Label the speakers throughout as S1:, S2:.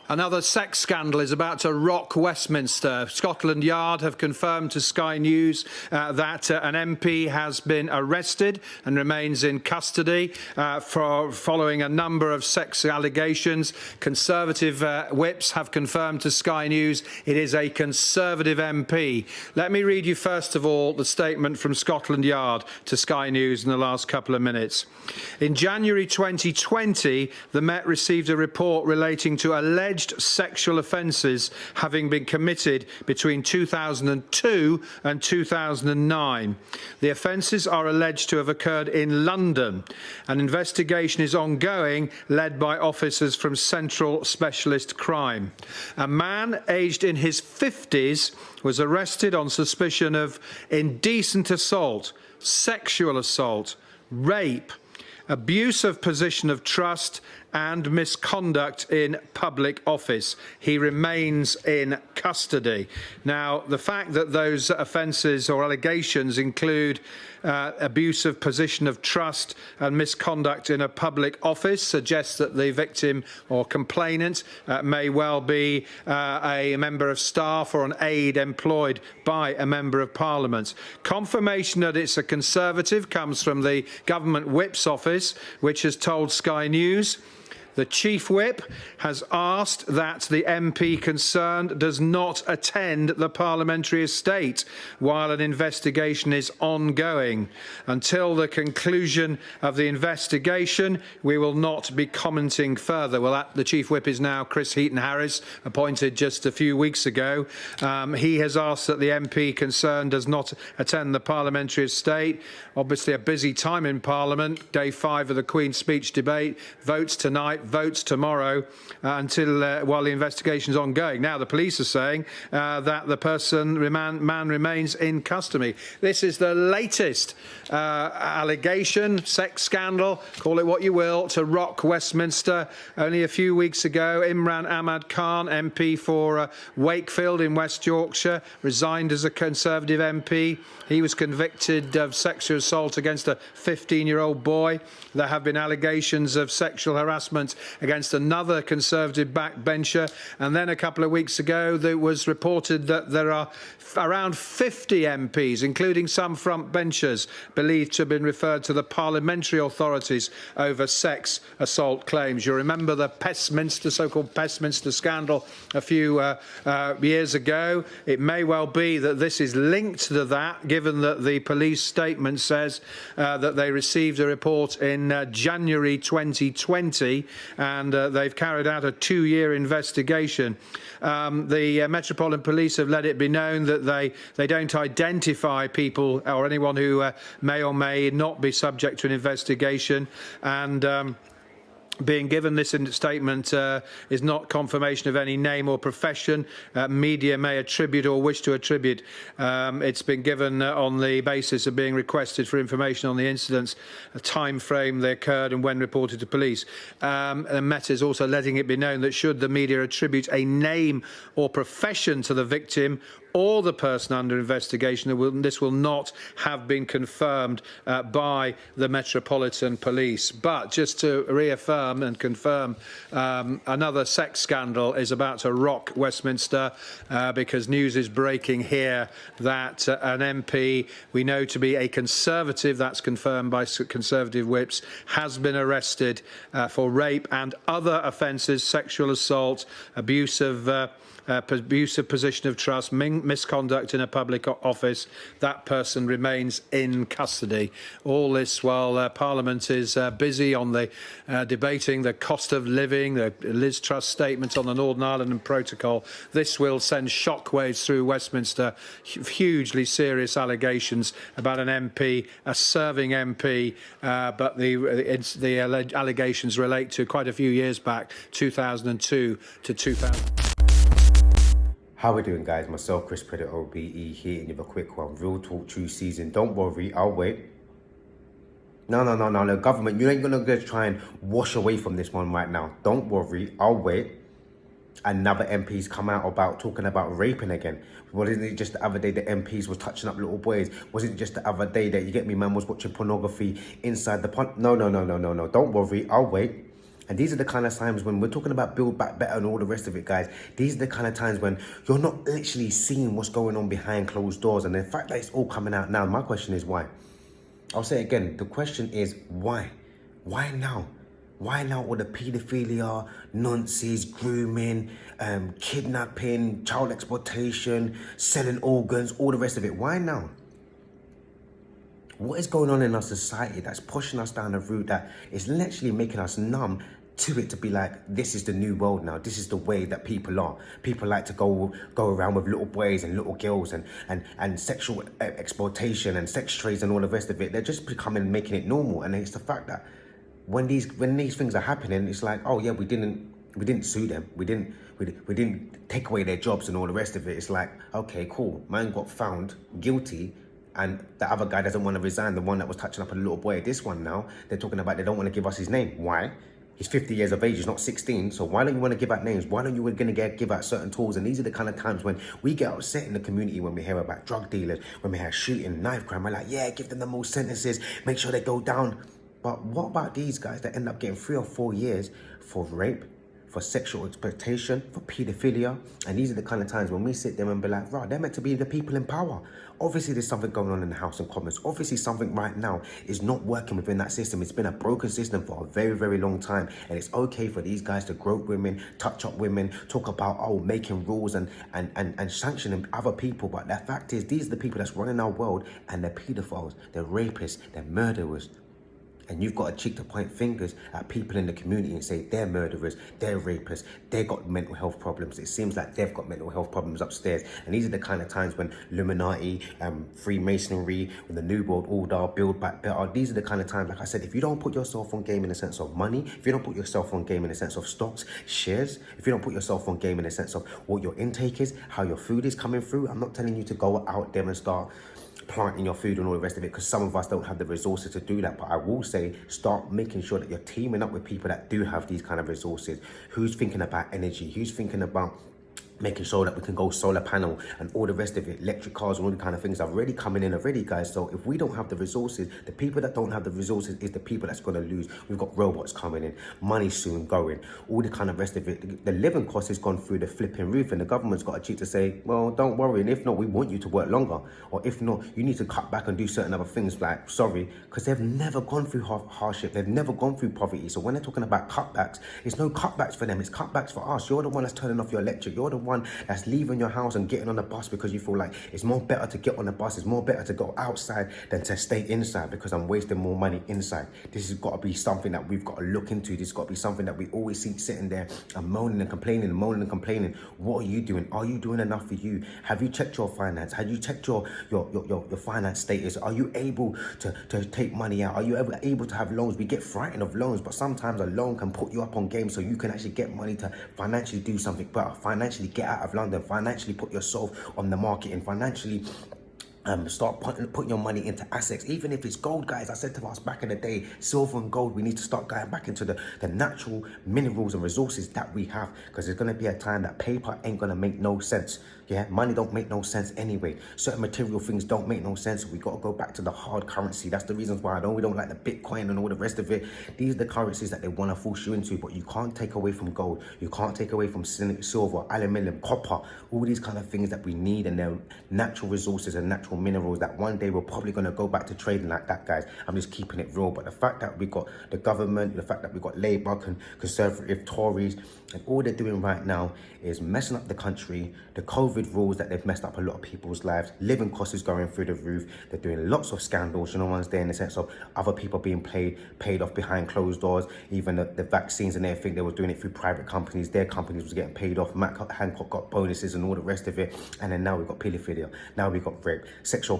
S1: Another sex scandal is about to rock Westminster. Scotland Yard have confirmed to Sky News that an MP has been arrested and remains in custody following a number of sex allegations. Conservative whips have confirmed to Sky News it is a Conservative MP. Let me read you first of all the statement from Scotland Yard to Sky News in the last couple of minutes. In January 2020, the Met received a report relating to alleged sexual offences having been committed between 2002 and 2009. The offences are alleged to have occurred in London. An investigation is ongoing, led by officers from Central Specialist Crime. A man aged in his 50s was arrested on suspicion of indecent assault, sexual assault, rape, abuse of position of trust and misconduct in public office. He remains in custody. Now, the fact that those offences or allegations include abuse of position of trust and misconduct in a public office suggests that the victim or complainant may well be a member of staff or an aide employed by a member of Parliament. Confirmation that it's a Conservative comes from the Government Whip's office, which has told Sky News the Chief Whip has asked that the MP concerned does not attend the parliamentary estate while an investigation is ongoing. Until the conclusion of the investigation, we will not be commenting further. Well, the Chief Whip is now Chris Heaton-Harris, appointed just a few weeks ago. He has asked that the MP concerned does not attend the parliamentary estate. Obviously a busy time in Parliament. Day 5 of the Queen's Speech debate. Votes tonight, votes tomorrow while the investigation is ongoing. Now the police are saying that the man remains in custody. This is the latest allegation, sex scandal, call it what you will, to rock Westminster. Only a few weeks ago, M.A.D Khan, MP for Wakefield in West Yorkshire, resigned as a Conservative MP. He was convicted of sexual assault against a 15-year-old boy. There have been allegations of sexual harassment against another Conservative backbencher. And then a couple of weeks ago, there was reported that there are around 50 MPs, including some front benchers, believed to have been referred to the parliamentary authorities over sex assault claims. You remember the Pestminster, so-called Pestminster scandal a few years ago. It may well be that this is linked to that, given that the police statement says that they received a report in January 2020 and they've carried out a 2-year investigation. The Metropolitan Police have let it be known that they don't identify people or anyone who may or may not be subject to an investigation, and being given this statement is not confirmation of any name or profession. Media may attribute or wish to attribute. It's been given on the basis of being requested for information on the incidents, a time frame they occurred and when reported to police. And Met is also letting it be known that should the media attribute a name or profession to the victim or the person under investigation, this will not have been confirmed by the Metropolitan Police. But just to reaffirm and confirm, another sex scandal is about to rock Westminster because news is breaking here that an MP we know to be a Conservative, that's confirmed by Conservative whips, has been arrested for rape and other offences, sexual assault, abuse of position of trust, misconduct in a public office. That person remains in custody. All this while Parliament is busy on the debating the cost of living, the Liz Truss statement on the Northern Ireland Protocol. This will send shockwaves through Westminster. Hugely serious allegations about an MP, a serving MP, but the allegations relate to quite a few years back, 2002 to 2000.
S2: How we doing, guys? Myself, Chris Predator OBE, here in with a quick one. Real Talk True Season. Don't worry, I'll wait. No, the government, you ain't gonna just try and wash away from this one right now. Don't worry, I'll wait. Another MP's come out about talking about raping again. Wasn't it just the other day that MPs was touching up little boys? Wasn't it just the other day that, you get me, man, was watching pornography inside the pond? No. Don't worry, I'll wait. And these are the kind of times when we're talking about build back better and all the rest of it, guys. These are the kind of times when you're not literally seeing what's going on behind closed doors. And the fact that it's all coming out now, my question is why? I'll say it again. The question is why? Why now? Why now all the paedophilia, nonsense, grooming, kidnapping, child exploitation, selling organs, all the rest of it? Why now? What is going on in our society that's pushing us down a route that is literally making us numb to it, to be like, this is the new world now. This is the way that people are. People like to go around with little boys and little girls and sexual exploitation and sex trades and all the rest of it. They're just becoming, making it normal. And it's the fact that when these things are happening, it's like, oh yeah, we didn't sue them. We didn't take away their jobs and all the rest of it. It's like, okay, cool. Man got found guilty, and the other guy doesn't want to resign, the one that was touching up a little boy. This one now, they're talking about they don't want to give us his name. Why? He's 50 years of age, he's not 16. So why don't you want to give out names? Why don't you going to give out certain tools? And these are the kind of times when we get upset in the community, when we hear about drug dealers, when we hear shooting, knife crime. We're like, yeah, give them the most sentences, make sure they go down. But what about these guys that end up getting 3 or 4 years for rape, for sexual exploitation, for paedophilia? And these are the kind of times when we sit there and be like, right, they're meant to be the people in power. Obviously, there's something going on in the House of Commons. Obviously, something right now is not working within that system. It's been a broken system for a very, very long time. And it's okay for these guys to grope women, touch up women, talk about, oh, making rules and sanctioning other people. But the fact is, these are the people that's running our world, and they're pedophiles, they're rapists, they're murderers. And you've got a cheek to point fingers at people in the community and say they're murderers, they're rapists, they've got mental health problems. It seems like they've got mental health problems upstairs. And these are the kind of times when Illuminati, Freemasonry, when the New World Order, Build Back Better, these are the kind of times, like I said, if you don't put yourself on game in the sense of money, if you don't put yourself on game in the sense of stocks, shares, if you don't put yourself on game in the sense of what your intake is, how your food is coming through, I'm not telling you to go out there and start planting your food and all the rest of it, because some of us don't have the resources to do that. But I will say, start making sure that you're teaming up with people that do have these kind of resources. Who's thinking about energy? Who's thinking about making sure that we can go solar panel and all the rest of it, electric cars and all the kind of things are already coming in already, guys. So if we don't have the resources, the people that don't have the resources is the people that's going to lose. We've got robots coming in, money soon going, all the kind of rest of it. The living cost has gone through the flipping roof, and the government's got a cheat to say, well, don't worry, and if not, we want you to work longer, or if not, you need to cut back and do certain other things, like, sorry, because they've never gone through hardship, they've never gone through poverty. So when they're talking about cutbacks, it's no cutbacks for them, it's cutbacks for us. You're the one that's turning off your electric, you're the one that's leaving your house and getting on the bus because you feel like it's more better to get on the bus, it's more better to go outside than to stay inside because I'm wasting more money inside. This has got to be something that we've got to look into. This has got to be something that we always see sitting there and moaning and complaining and moaning and complaining. What are you doing? Are you doing enough for you? Have you checked your finance? Have you checked your finance status? Are you able to take money out? Are you ever able to have loans? We get frightened of loans, but sometimes a loan can put you up on game so you can actually get money to financially do something better, financially get out of London, financially put yourself on the market, and financially start putting your money into assets, even if it's gold, guys. I said to us back in the day, silver and gold, we need to start going back into the natural minerals and resources that we have, because there's going to be a time that paper ain't going to make no sense. Yeah, money don't make no sense anyway. Certain material things don't make no sense. We got to go back to the hard currency. That's the reasons why we don't like the Bitcoin and all the rest of it. These are the currencies that they want to force you into, but you can't take away from gold. You can't take away from silver, aluminium, copper, all these kind of things that we need, and they're natural resources and natural minerals that one day we're probably going to go back to trading like that, guys. I'm just keeping it real. But the fact that we got the government, the fact that we got Labour, Conservative, Tories, and all they're doing right now is messing up the country. The COVID rules that they've messed up a lot of people's lives. Living costs is going through the roof. They're doing lots of scandals, you know, ones there in the sense of other people being paid off behind closed doors. Even the vaccines and everything, they were doing it through private companies. Their companies was getting paid off. Matt Hancock got bonuses and all the rest of it. And then now we've got paedophilia. Now we've got rape, sexual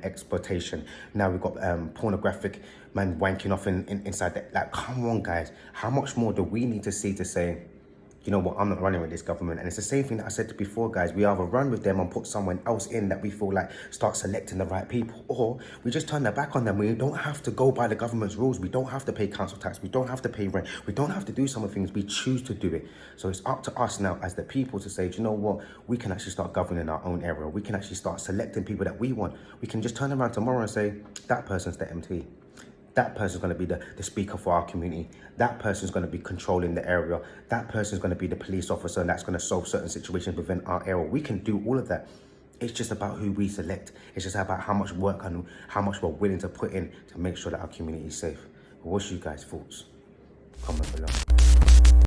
S2: exploitation. Now we've got pornographic man wanking off inside that. Like, come on, guys. How much more do we need to see to say, you know what, I'm not running with this government? And it's the same thing that I said before, guys. We either run with them and put someone else in that we feel like start selecting the right people, or we just turn our back on them. We don't have to go by the government's rules. We don't have to pay council tax. We don't have to pay rent. We don't have to do some of the things. We choose to do it. So it's up to us now as the people to say, do you know what? We can actually start governing our own area. We can actually start selecting people that we want. We can just turn around tomorrow and say, that person's the MT. That person's going to be the speaker for our community. That person's going to be controlling the area. That person's going to be the police officer, and that's going to solve certain situations within our area. We can do all of that. It's just about who we select. It's just about how much work and how much we're willing to put in to make sure that our community is safe. What's you guys' thoughts? Comment below.